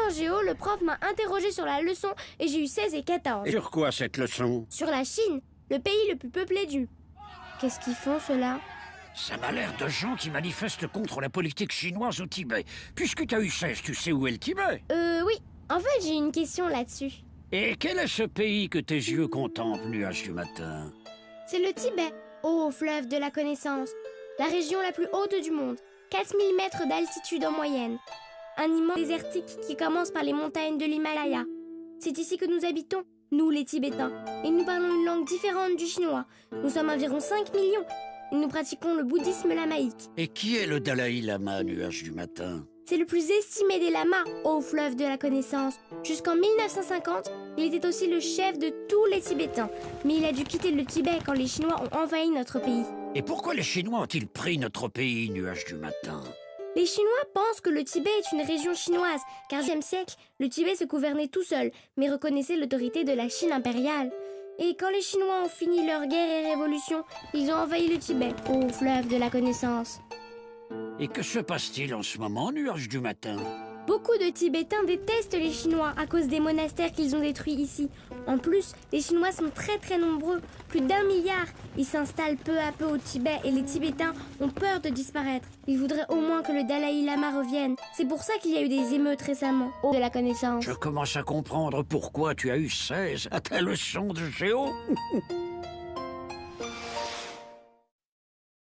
en géo, le prof m'a interrogé sur la leçon et j'ai eu 16 et 14. Et sur quoi cette leçon? Sur la Chine, le pays le plus peuplé du... Qu'est-ce qu'ils font, ceux-là? Ça m'a l'air de gens qui manifestent contre la politique chinoise au Tibet. Puisque t'as eu 16, tu sais où est le Tibet? Oui. En fait, j'ai une question là-dessus. Et quel est ce pays que tes yeux contemplent, nuage du matin? C'est le Tibet, ô fleuve de la connaissance. La région la plus haute du monde. 4000 mètres d'altitude en moyenne. Un immense désertique qui commence par les montagnes de l'Himalaya. C'est ici que nous habitons, nous les Tibétains. Et nous parlons une langue différente du chinois. Nous sommes environ 5 millions. Et nous pratiquons le bouddhisme lamaïque. Et qui est le Dalai Lama, nuage du matin? C'est le plus estimé des lamas, ô fleuve de la connaissance. Jusqu'en 1950, il était aussi le chef de tous les Tibétains. Mais il a dû quitter le Tibet quand les Chinois ont envahi notre pays. Et pourquoi les Chinois ont-ils pris notre pays, nuage du matin? Les Chinois pensent que le Tibet est une région chinoise, car au 10e siècle, le Tibet se gouvernait tout seul, mais reconnaissait l'autorité de la Chine impériale. Et quand les Chinois ont fini leur guerre et révolution, ils ont envahi le Tibet, ô fleuve de la connaissance. Et que se passe-t-il en ce moment, nuage du matin? Beaucoup de Tibétains détestent les Chinois à cause des monastères qu'ils ont détruits ici. En plus, les Chinois sont très nombreux, plus d'1 milliard. Ils s'installent peu à peu au Tibet et les Tibétains ont peur de disparaître. Ils voudraient au moins que le Dalai Lama revienne. C'est pour ça qu'il y a eu des émeutes récemment, ô de la connaissance. Je commence à comprendre pourquoi tu as eu 16 à ta leçon de géo.